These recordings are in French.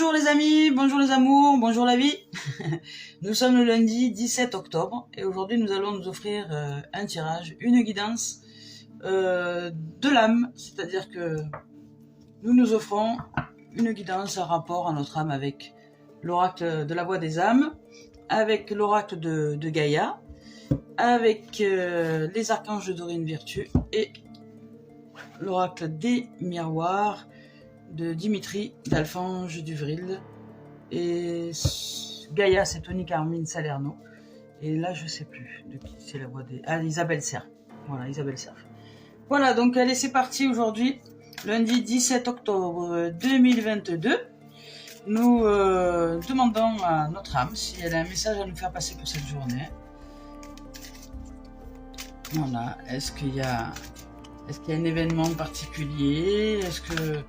Bonjour les amis, bonjour les amours, bonjour la vie. Nous sommes le lundi 17 octobre et aujourd'hui nous allons nous offrir un tirage, une guidance de l'âme. C'est-à-dire que nous nous offrons une guidance en rapport à notre âme avec l'oracle de la voix des âmes, avec l'oracle de Gaïa, avec les archanges de Dorine Virtue et l'oracle des miroirs de Dimitri d'Alphonse Duvril, et Gaïa c'est Tony Carmine Salerno, et là je sais plus de qui c'est la voix des... Ah, Isabelle Serre. Voilà, Isabelle Serre. Voilà, donc allez, c'est parti. Aujourd'hui, lundi 17 octobre 2022, nous demandons à notre âme si elle a un message à nous faire passer pour cette journée. Voilà, est-ce qu'il y a un événement particulier? Est-ce que...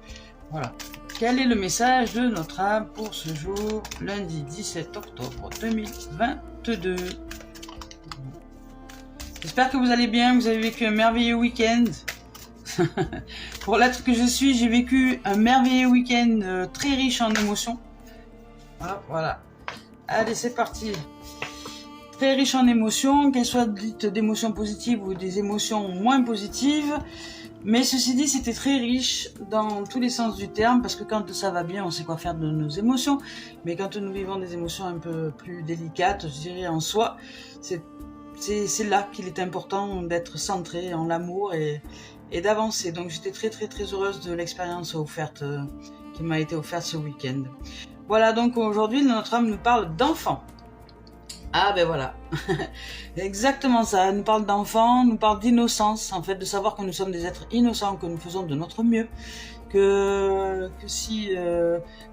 Voilà. Quel est le message de notre âme pour ce jour, lundi 17 octobre 2022? J'espère que vous allez bien, vous avez vécu un merveilleux week-end. Pour l'être que je suis, j'ai vécu un merveilleux week-end très riche en émotions. Voilà. Allez, c'est parti. Très riche en émotions, qu'elles soient dites d'émotions positives ou des émotions moins positives. Mais ceci dit, c'était très riche dans tous les sens du terme, parce que quand ça va bien, on sait quoi faire de nos émotions. Mais quand nous vivons des émotions un peu plus délicates, je dirais en soi, c'est là qu'il est important d'être centré en l'amour et d'avancer. Donc j'étais très très très heureuse de l'expérience offerte, qui m'a été offerte ce week-end. Voilà, donc aujourd'hui, notre âme nous parle d'enfants. Ah ben voilà, exactement ça, elle nous parle d'enfants, nous parle d'innocence, en fait, de savoir que nous sommes des êtres innocents, que nous faisons de notre mieux, que si,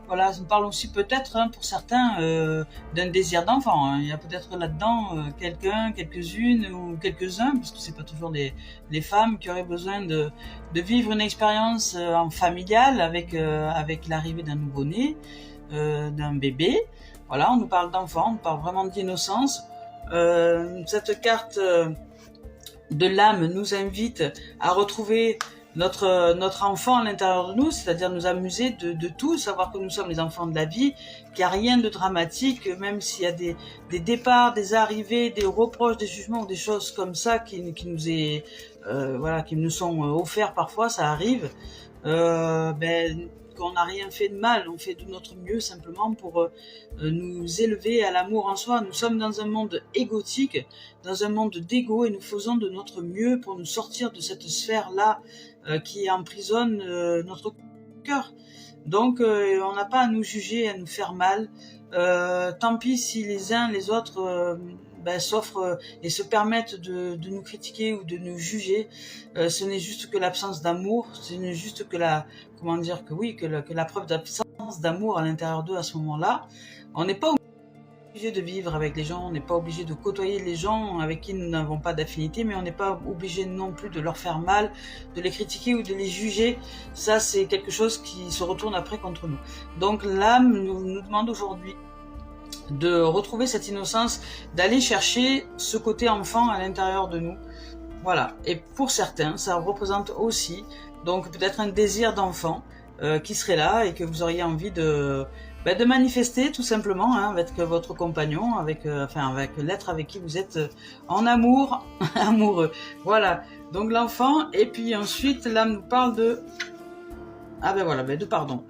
voilà, ça nous parle aussi peut-être, hein, pour certains, d'un désir d'enfant, hein. Il y a peut-être là-dedans quelqu'un, quelques-unes ou quelques-uns, parce que c'est pas toujours les femmes qui auraient besoin de vivre une expérience en familiale avec l'arrivée d'un nouveau-né, d'un bébé. Voilà, on nous parle d'enfants, on nous parle vraiment d'innocence. Cette carte de l'âme nous invite à retrouver notre enfant à l'intérieur de nous, c'est-à-dire nous amuser de tout, savoir que nous sommes les enfants de la vie, qu'il n'y a rien de dramatique, même s'il y a des départs, des arrivées, des reproches, des jugements ou des choses comme ça qui nous sont offerts parfois, ça arrive. Qu'on n'a rien fait de mal, on fait de notre mieux simplement pour nous élever à l'amour en soi. Nous sommes dans un monde égotique, dans un monde d'égo, et nous faisons de notre mieux pour nous sortir de cette sphère-là qui emprisonne notre cœur. Donc on n'a pas à nous juger, à nous faire mal. Tant pis si les uns les autres s'offrent et se permettent de nous critiquer ou de nous juger. Ce n'est juste que l'absence d'amour, ce n'est juste que la preuve d'absence d'amour à l'intérieur d'eux à ce moment-là. On n'est pas obligé de vivre avec les gens, on n'est pas obligé de côtoyer les gens avec qui nous n'avons pas d'affinité, mais on n'est pas obligé non plus de leur faire mal, de les critiquer ou de les juger. Ça, c'est quelque chose qui se retourne après contre nous. Donc l'âme nous demande aujourd'hui de retrouver cette innocence, d'aller chercher ce côté enfant à l'intérieur de nous. Voilà. Et pour certains, ça représente aussi donc peut-être un désir d'enfant qui serait là et que vous auriez envie de manifester tout simplement, hein, avec votre compagnon, avec l'être avec qui vous êtes en amour, amoureux. Voilà. Donc l'enfant, et puis ensuite l'âme nous parle de de pardon.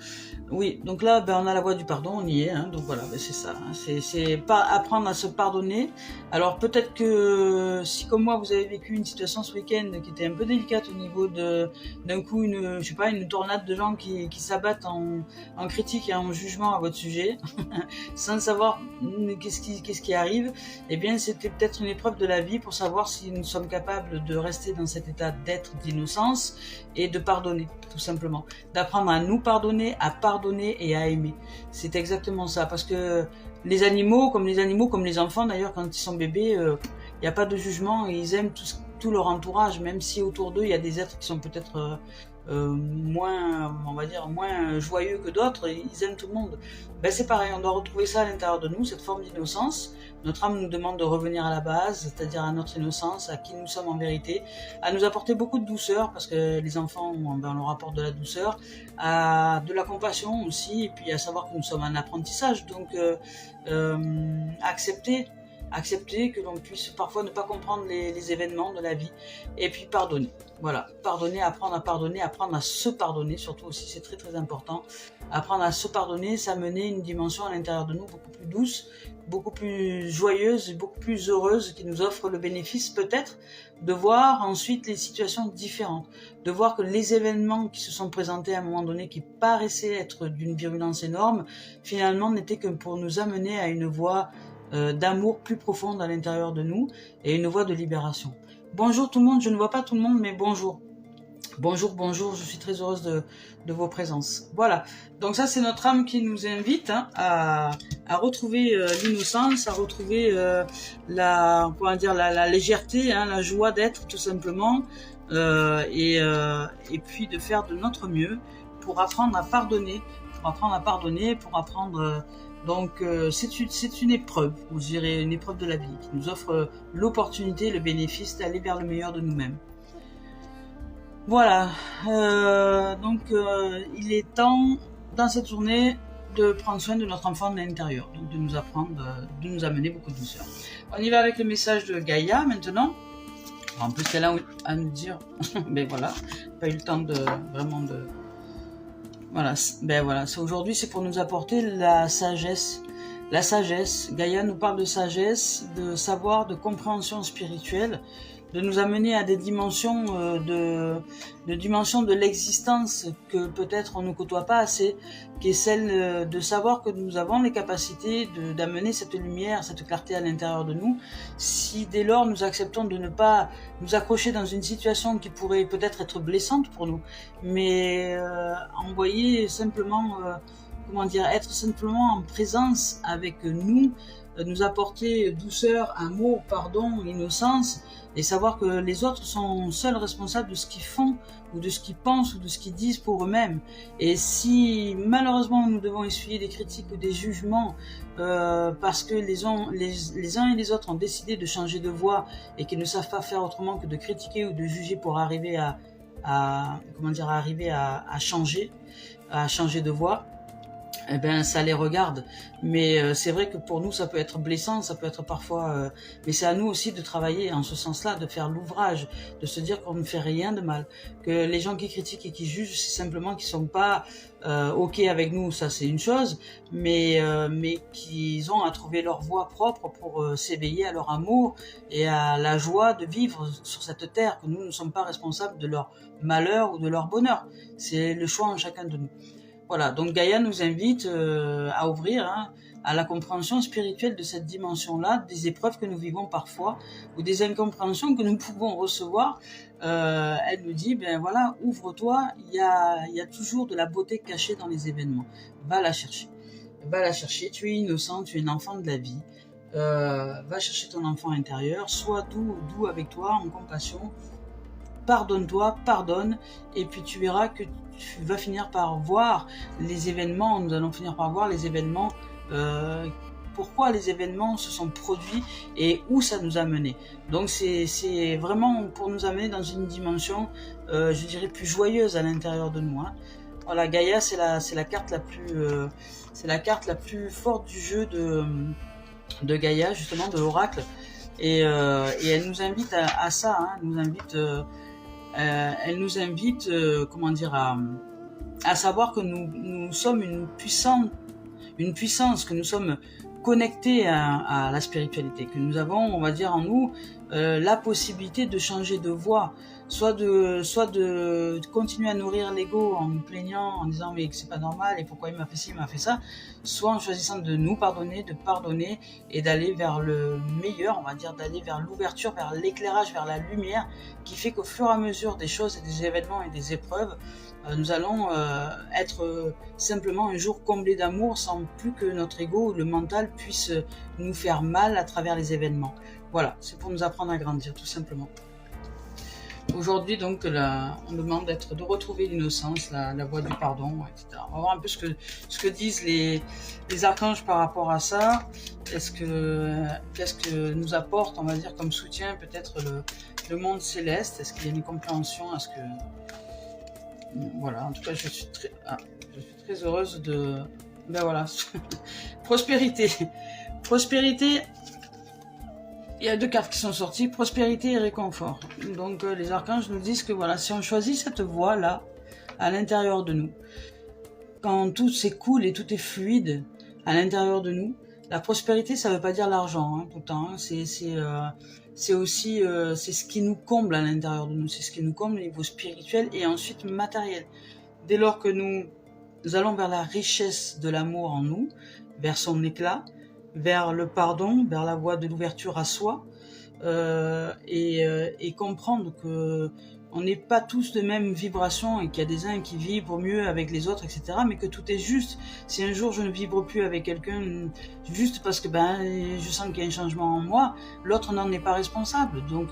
Oui, donc là, on a la voie du pardon, on y est, hein, donc voilà, c'est ça, hein, c'est pas apprendre à se pardonner. Alors peut-être que si comme moi vous avez vécu une situation ce week-end qui était un peu délicate au niveau d'un coup une tornade de gens qui s'abattent en critique et en jugement à votre sujet, sans savoir qu'est-ce qui arrive, eh bien c'était peut-être une épreuve de la vie pour savoir si nous sommes capables de rester dans cet état d'être, d'innocence et de pardonner, tout simplement, d'apprendre à nous pardonner, à pardonner et à aimer. C'est exactement ça, parce que les animaux, comme les enfants d'ailleurs, quand ils sont bébés, il n'y a pas de jugement et ils aiment tout leur entourage, même si autour d'eux il y a des êtres qui sont peut-être moins, on va dire, moins joyeux que d'autres, ils aiment tout le monde. Ben c'est pareil, on doit retrouver ça à l'intérieur de nous, cette forme d'innocence. Notre âme nous demande de revenir à la base, c'est-à-dire à notre innocence, à qui nous sommes en vérité, à nous apporter beaucoup de douceur, parce que les enfants, ben, on leur apporte de la douceur, à de la compassion aussi, et puis à savoir que nous sommes en apprentissage, donc accepter que l'on puisse parfois ne pas comprendre les événements de la vie, et puis pardonner. Voilà, pardonner, apprendre à se pardonner, surtout aussi, c'est très très important. Apprendre à se pardonner, ça menait une dimension à l'intérieur de nous beaucoup plus douce, beaucoup plus joyeuse, beaucoup plus heureuse, qui nous offre le bénéfice peut-être de voir ensuite les situations différentes, de voir que les événements qui se sont présentés à un moment donné, qui paraissaient être d'une virulence énorme, finalement n'étaient que pour nous amener à une voie d'amour plus profonde à l'intérieur de nous et une voie de libération. Bonjour tout le monde, je ne vois pas tout le monde, mais bonjour. Bonjour, je suis très heureuse de vos présences. Voilà, donc ça c'est notre âme qui nous invite à retrouver l'innocence, à retrouver la légèreté, la joie d'être tout simplement, et puis de faire de notre mieux pour apprendre à pardonner, donc c'est une épreuve, je dirais une épreuve de la vie qui nous offre l'opportunité, le bénéfice d'aller vers le meilleur de nous-mêmes. Voilà, il est temps dans cette journée de prendre soin de notre enfant de l'intérieur, donc de nous apprendre, de nous amener beaucoup de douceur. On y va avec le message de Gaïa maintenant. En plus elle a à nous dire, ben voilà, pas eu le temps de vraiment de... Voilà, ben voilà, aujourd'hui c'est pour nous apporter la sagesse. La sagesse, Gaïa nous parle de sagesse, de savoir, de compréhension spirituelle, de nous amener à des dimensions de l'existence que peut-être on ne côtoie pas assez, qui est celle de savoir que nous avons les capacités d'amener cette lumière, cette clarté à l'intérieur de nous, si dès lors nous acceptons de ne pas nous accrocher dans une situation qui pourrait peut-être être blessante pour nous, mais envoyer simplement, être simplement en présence avec nous, nous apporter douceur, amour, pardon, innocence, et savoir que les autres sont seuls responsables de ce qu'ils font, ou de ce qu'ils pensent, ou de ce qu'ils disent pour eux-mêmes. Et si malheureusement nous devons essuyer des critiques ou des jugements parce que les uns et les autres ont décidé de changer de voie et qu'ils ne savent pas faire autrement que de critiquer ou de juger pour arriver à changer de voie, eh ben ça les regarde, mais c'est vrai que pour nous ça peut être blessant, ça peut être parfois, mais c'est à nous aussi de travailler en ce sens-là, de faire l'ouvrage, de se dire qu'on ne fait rien de mal, que les gens qui critiquent et qui jugent, c'est simplement qu'ils sont pas ok avec nous, ça c'est une chose, mais qu'ils ont à trouver leur voie propre pour s'éveiller à leur amour et à la joie de vivre sur cette terre, que nous ne sommes pas responsables de leur malheur ou de leur bonheur, c'est le choix en chacun de nous. Voilà, donc Gaïa nous invite à ouvrir à la compréhension spirituelle de cette dimension-là, des épreuves que nous vivons parfois, ou des incompréhensions que nous pouvons recevoir. Elle nous dit, ben voilà, ouvre-toi, il y a toujours de la beauté cachée dans les événements. Va la chercher, tu es innocent, tu es un enfant de la vie. Va chercher ton enfant intérieur, sois doux avec toi, en compassion. Pardonne-toi, pardonne, et puis tu verras que tu vas finir par voir les événements, nous allons finir par voir les événements, pourquoi les événements se sont produits et où ça nous a menés. Donc c'est vraiment pour nous amener dans une dimension, je dirais, plus joyeuse à l'intérieur de nous. Voilà, Gaïa, c'est la carte la plus forte du jeu de Gaïa, justement, de l'oracle, et elle nous invite à ça, elle nous invite, à savoir que nous sommes une puissance, que nous sommes connectés à la spiritualité, que nous avons, on va dire, en nous la possibilité de changer de voie, soit de continuer à nourrir l'ego en nous plaignant, en disant mais c'est pas normal et pourquoi il m'a fait ci, il m'a fait ça, soit en choisissant de nous pardonner, de pardonner et d'aller vers le meilleur, on va dire, d'aller vers l'ouverture, vers l'éclairage, vers la lumière, qui fait qu'au fur et à mesure des choses et des événements et des épreuves, nous allons être simplement un jour comblés d'amour sans plus que notre ego ou le mental puisse nous faire mal à travers les événements. Voilà, c'est pour nous apprendre à grandir, tout simplement. Aujourd'hui, donc, on demande de retrouver l'innocence, la voie du pardon, etc. On va voir un peu ce que disent les archanges par rapport à ça. Qu'est-ce que nous apporte, on va dire, comme soutien, peut-être le monde céleste? Est-ce qu'il y a une compréhension? Voilà, en tout cas, je suis très heureuse de... Ben voilà, prospérité. Prospérité. Il y a 2 cartes qui sont sorties, prospérité et réconfort. Donc les archanges nous disent que voilà, si on choisit cette voie-là, à l'intérieur de nous, quand tout s'écoule et tout est fluide à l'intérieur de nous, la prospérité, ça ne veut pas dire l'argent, hein, tout le temps. Hein. C'est aussi c'est ce qui nous comble à l'intérieur de nous, c'est ce qui nous comble au niveau spirituel et ensuite matériel. Dès lors que nous allons vers la richesse de l'amour en nous, vers son éclat, vers le pardon, vers la voie de l'ouverture à soi, et comprendre que on n'est pas tous de même vibration et qu'il y a des uns qui vibrent mieux avec les autres, etc. Mais que tout est juste. Si un jour je ne vibre plus avec quelqu'un juste parce que je sens qu'il y a un changement en moi, l'autre n'en est pas responsable. Donc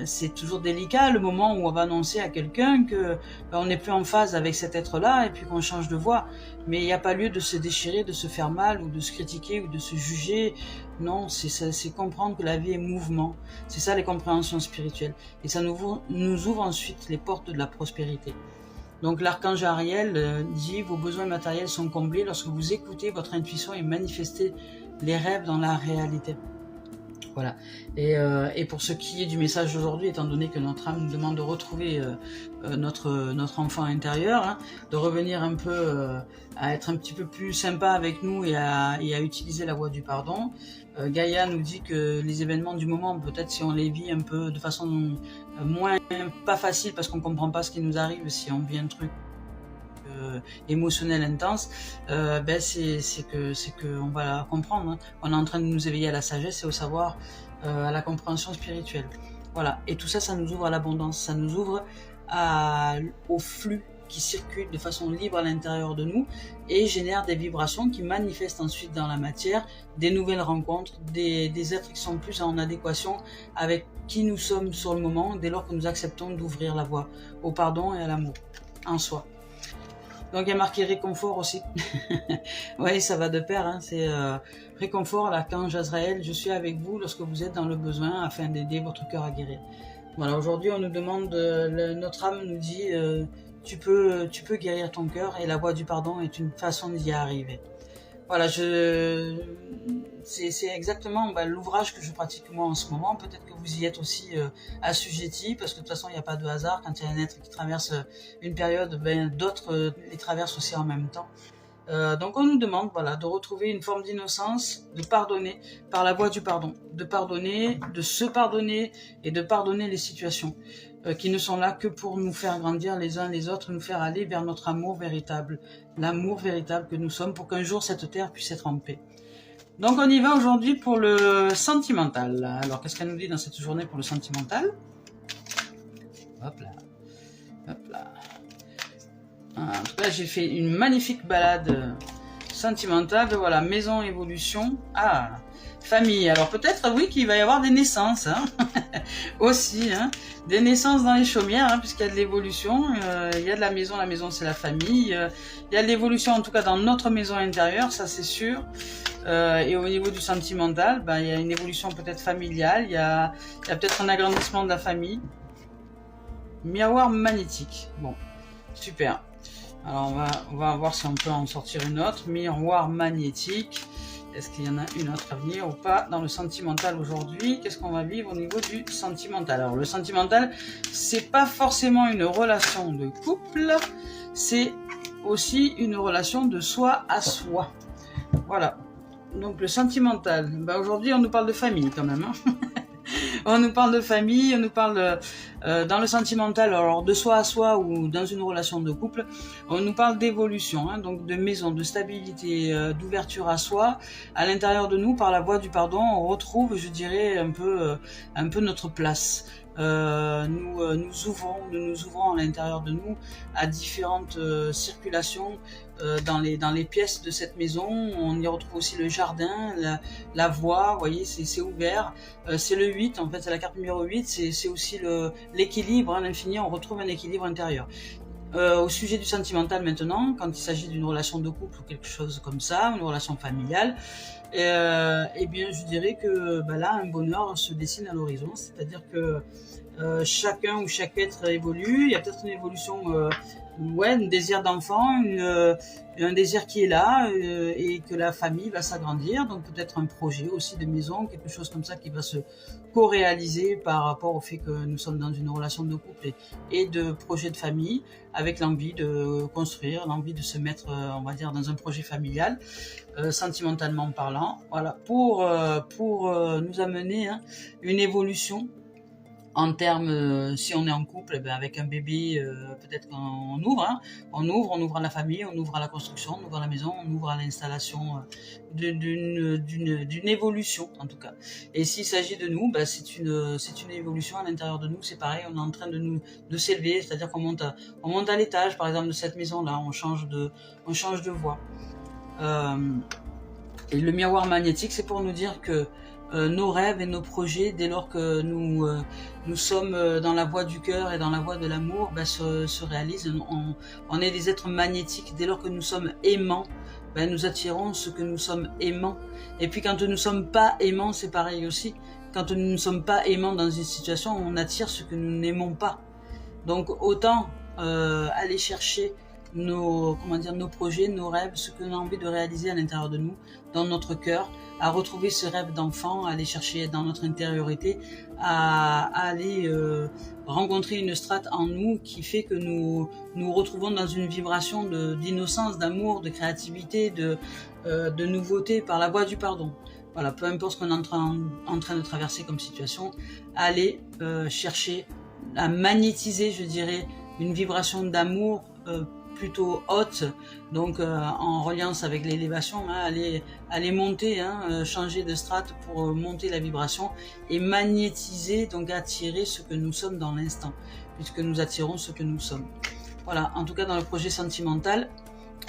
c'est toujours délicat le moment où on va annoncer à quelqu'un que on n'est plus en phase avec cet être-là et puis qu'on change de voie. Mais il n'y a pas lieu de se déchirer, de se faire mal ou de se critiquer ou de se juger. Non, c'est comprendre que la vie est mouvement. C'est ça les compréhensions spirituelles. Et ça nous ouvre ensuite les portes de la prospérité. Donc l'archange Ariel dit « Vos besoins matériels sont comblés lorsque vous écoutez votre intuition et manifestez les rêves dans la réalité. » Voilà. Et pour ce qui est du message d'aujourd'hui, étant donné que notre âme nous demande de retrouver notre enfant intérieur, hein, de revenir un peu à être un petit peu plus sympa avec nous et à utiliser la voie du pardon, Gaïa nous dit que les événements du moment, peut-être si on les vit un peu de façon moins pas facile parce qu'on comprend pas ce qui nous arrive, si on vit un truc émotionnel intense, c'est que on va comprendre, hein. On est en train de nous éveiller à la sagesse et au savoir, à la compréhension spirituelle. Voilà. Et tout ça, ça nous ouvre à l'abondance, ça nous ouvre au flux qui circule de façon libre à l'intérieur de nous et génère des vibrations qui manifestent ensuite dans la matière, des nouvelles rencontres, des êtres qui sont plus en adéquation avec qui nous sommes sur le moment, dès lors que nous acceptons d'ouvrir la voie au pardon et à l'amour en soi. Donc il y a marqué réconfort aussi. Oui, ça va de pair, hein. C'est réconfort, l'archange Azraël, je suis avec vous lorsque vous êtes dans le besoin afin d'aider votre cœur à guérir. Voilà, aujourd'hui on nous demande, notre âme nous dit, tu peux guérir ton cœur et la voie du pardon est une façon d'y arriver. Voilà, c'est exactement l'ouvrage que je pratique moi en ce moment. Peut-être que vous y êtes aussi assujettis, parce que de toute façon, il n'y a pas de hasard. Quand il y a un être qui traverse une période, d'autres les traversent aussi en même temps. Donc on nous demande de retrouver une forme d'innocence, de pardonner par la voie du pardon, de pardonner, de se pardonner et de pardonner les situations qui ne sont là que pour nous faire grandir les uns les autres, nous faire aller vers notre amour véritable, l'amour véritable que nous sommes, pour qu'un jour cette terre puisse être en paix. Donc on y va aujourd'hui pour le sentimental. Alors qu'est-ce qu'elle nous dit dans cette journée pour le sentimental? Hop là, hop là. En tout cas, j'ai fait une magnifique balade sentimentale. Voilà, maison, évolution. Ah, famille. Alors peut-être, oui, qu'il va y avoir des naissances. Hein. Aussi, hein. Des naissances dans les chaumières, hein, puisqu'il y a de l'évolution. Il y a de la maison c'est la famille. Il y a de l'évolution, en tout cas, dans notre maison intérieure, ça c'est sûr. Et au niveau du sentimental, il y a une évolution peut-être familiale. Il y a peut-être un agrandissement de la famille. Miroir magnétique. Bon, super. Alors on va voir si on peut en sortir une autre. Miroir magnétique. Est-ce qu'il y en a une autre à venir ou pas dans le sentimental aujourd'hui? Qu'est-ce qu'on va vivre au niveau du sentimental? Alors le sentimental, c'est pas forcément une relation de couple, c'est aussi une relation de soi à soi. Voilà. Donc le sentimental. Aujourd'hui on nous parle de famille quand même. Hein. On nous parle de famille, on nous parle dans le sentimental, alors de soi à soi ou dans une relation de couple, on nous parle d'évolution, hein, donc de maison, de stabilité, d'ouverture à soi. À l'intérieur de nous, par la voie du pardon, on retrouve, je dirais, un peu notre place. nous nous ouvrons à l'intérieur de nous à différentes circulations dans les pièces de cette maison. On y retrouve aussi le jardin, la voie, vous voyez, c'est ouvert. C'est le 8, en fait, c'est la carte numéro 8, c'est aussi l'équilibre, hein, l'infini, on retrouve un équilibre intérieur. Au sujet du sentimental maintenant, quand il s'agit d'une relation de couple ou quelque chose comme ça, une relation familiale, eh bien je dirais que là un bonheur se dessine à l'horizon, c'est-à-dire que chacun ou chaque être évolue, il y a peut-être une évolution, ouais, un désir d'enfant, un désir qui est là et que la famille va s'agrandir, donc peut-être un projet aussi de maison, quelque chose comme ça qui va se co-réaliser par rapport au fait que nous sommes dans une relation de couple et de projet de famille, avec l'envie de construire, l'envie de se mettre, on va dire, dans un projet familial, sentimentalement parlant, voilà, pour nous amener, hein, une évolution en termes, si on est en couple, avec un bébé, peut-être qu'on ouvre, hein, on ouvre à la famille, on ouvre à la construction, on ouvre à la maison, on ouvre à l'installation d'une évolution en tout cas. Et s'il s'agit de nous, c'est une évolution à l'intérieur de nous, c'est pareil, on est en train de s'élever, c'est-à-dire qu'on monte à l'étage, par exemple, de cette maison-là, on change de voie. Et le miroir magnétique, c'est pour nous dire que nos rêves et nos projets, dès lors que nous sommes dans la voie du cœur et dans la voie de l'amour, se réalisent. On est des êtres magnétiques. Dès lors que nous sommes aimants, nous attirons ce que nous sommes aimants. Et puis quand nous ne sommes pas aimants, c'est pareil aussi. Quand nous ne sommes pas aimants dans une situation, on attire ce que nous n'aimons pas. Donc autant aller chercher nos projets, nos rêves, ce que l'on a envie de réaliser à l'intérieur de nous, dans notre cœur, à retrouver ce rêve d'enfant, à aller chercher dans notre intériorité, à aller rencontrer une strate en nous qui fait que nous retrouvons dans une vibration d'innocence, d'amour, de créativité, de nouveauté par la voie du pardon. Voilà, peu importe ce qu'on est en train de traverser comme situation, aller chercher à magnétiser, je dirais, une vibration d'amour plutôt haute, donc en reliance avec l'élévation, hein, aller monter, hein, changer de strate pour monter la vibration et magnétiser, donc attirer ce que nous sommes dans l'instant, puisque nous attirons ce que nous sommes. Voilà, en tout cas dans le projet sentimental,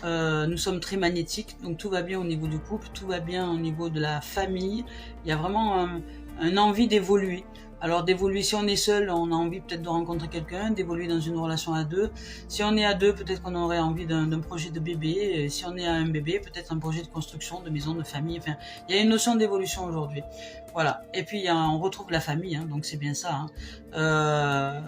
nous sommes très magnétiques, donc tout va bien au niveau du couple, tout va bien au niveau de la famille, il y a vraiment un envie d'évoluer. Alors d'évoluer, si on est seul, on a envie peut-être de rencontrer quelqu'un, d'évoluer dans une relation à deux. Si on est à deux, peut-être qu'on aurait envie d'un projet de bébé. Et si on est à un bébé, peut-être un projet de construction, de maison, de famille. Enfin, il y a une notion d'évolution aujourd'hui. Voilà. Et puis on retrouve la famille, hein, donc c'est bien ça. Hein.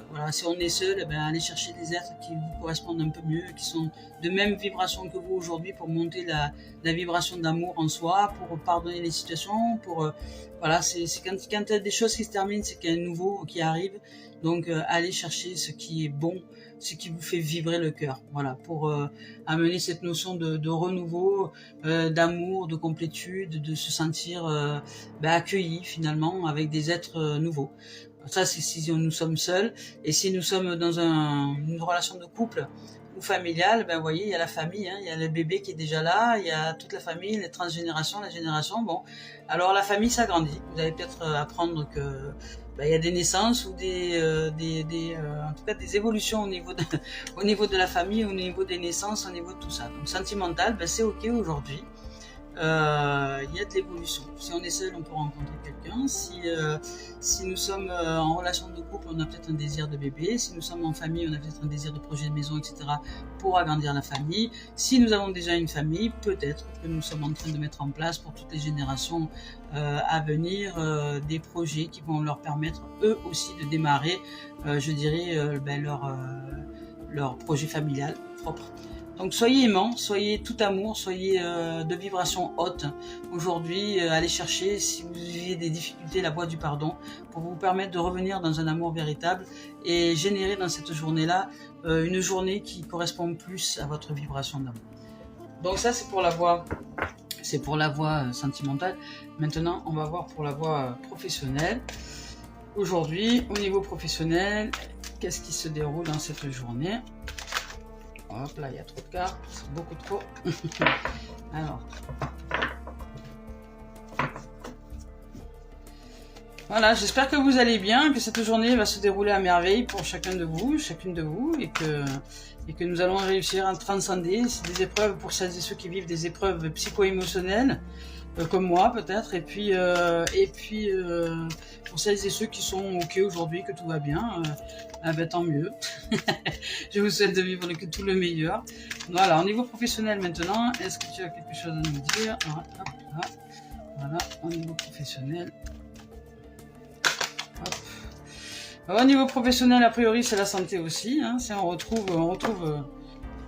Voilà. Si on est seul, allez chercher des êtres qui vous correspondent un peu mieux, qui sont de même vibration que vous aujourd'hui, pour monter la vibration d'amour en soi, pour pardonner les situations, pour voilà, c'est quand il y a des choses qui se terminent, c'est qu'il y a un nouveau qui arrive. Donc allez chercher ce qui est bon, ce qui vous fait vibrer le cœur. Voilà, pour amener cette notion de renouveau, d'amour, de complétude, de se sentir accueilli finalement avec des êtres nouveaux. Ça, c'est si nous sommes seuls. Et si nous sommes dans une relation de couple ou familiale, vous voyez, il y a la famille, hein, il y a le bébé qui est déjà là, il y a toute la famille, les transgénérations, la génération. Bon, alors la famille s'agrandit. Vous allez peut-être apprendre que il y a des naissances ou en tout cas des évolutions au niveau de la famille, au niveau des naissances, au niveau de tout ça. Donc sentimental, c'est ok aujourd'hui. Il y a de l'évolution. Si on est seul, on peut rencontrer quelqu'un. Si nous sommes en relation de couple, on a peut-être un désir de bébé. Si nous sommes en famille, on a peut-être un désir de projet de maison, etc. pour agrandir la famille. Si nous avons déjà une famille, peut-être que nous sommes en train de mettre en place pour toutes les générations à venir des projets qui vont leur permettre eux aussi de démarrer, je dirais, leur projet familial propre. Donc soyez aimants, soyez tout amour, soyez de vibration haute. Aujourd'hui, allez chercher, si vous avez des difficultés, la voie du pardon, pour vous permettre de revenir dans un amour véritable et générer dans cette journée-là une journée qui correspond plus à votre vibration d'amour. Donc ça, c'est pour la voie sentimentale. Maintenant, on va voir pour la voie professionnelle. Aujourd'hui, au niveau professionnel, qu'est-ce qui se déroule dans cette journée ? Hop là, il y a trop de cartes, c'est beaucoup trop. Alors. Voilà, j'espère que vous allez bien, que cette journée va se dérouler à merveille pour chacun de vous, chacune de vous, et que nous allons réussir à transcender des épreuves pour celles et ceux qui vivent des épreuves psycho-émotionnelles, comme moi peut-être, et puis pour celles et ceux qui sont ok aujourd'hui, que tout va bien, ben, tant mieux. Je vous souhaite de vivre que tout le meilleur. Voilà, au niveau professionnel maintenant, est-ce que tu as quelque chose à nous dire? Voilà, au niveau professionnel. Au niveau professionnel, a priori, c'est la santé aussi. Hein. On retrouve,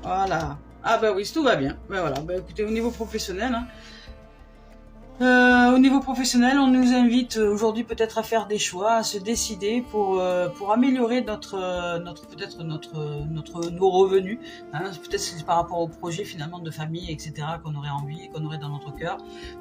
voilà. Ah bah oui, tout va bien. Ben voilà. Ben écoutez, au niveau professionnel, hein, on nous invite aujourd'hui peut-être à faire des choix, à se décider pour améliorer nos revenus. Hein. Peut-être c'est par rapport au projet finalement de famille, etc. qu'on aurait envie, qu'on aurait dans notre cœur,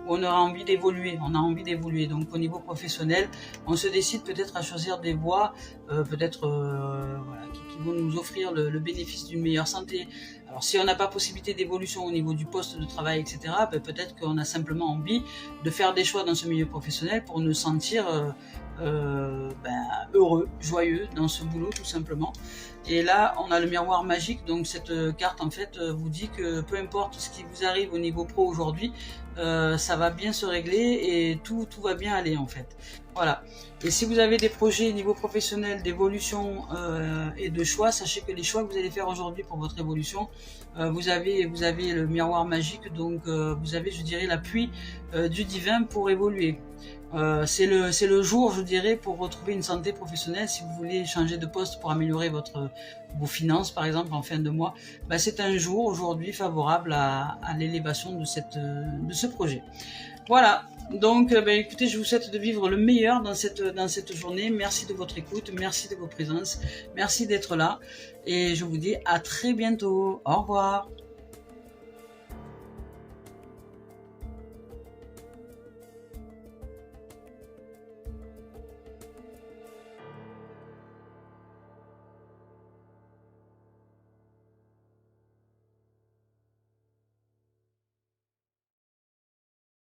où on aura envie d'évoluer. On a envie d'évoluer. Donc au niveau professionnel, on se décide peut-être à choisir des voies, voilà, qui vont nous offrir le bénéfice d'une meilleure santé. Alors si on n'a pas possibilité d'évolution au niveau du poste de travail, etc., ben, peut-être qu'on a simplement envie de faire des choix dans ce milieu professionnel pour nous sentir heureux, joyeux dans ce boulot tout simplement. Et là, on a le miroir magique, donc cette carte en fait vous dit que peu importe ce qui vous arrive au niveau pro aujourd'hui, ça va bien se régler et tout va bien aller en fait. Voilà. Et si vous avez des projets au niveau professionnel d'évolution et de choix, sachez que les choix que vous allez faire aujourd'hui pour votre évolution, vous avez le miroir magique, donc vous avez, je dirais, l'appui du divin pour évoluer. C'est le jour, je dirais, pour retrouver une santé professionnelle. Si vous voulez changer de poste pour améliorer vos finances, par exemple, en fin de mois, ben, c'est un jour aujourd'hui favorable à l'élévation de ce projet. Voilà. Donc, ben, écoutez, je vous souhaite de vivre le meilleur dans cette journée. Merci de votre écoute, merci de vos présences, merci d'être là. Et je vous dis à très bientôt. Au revoir.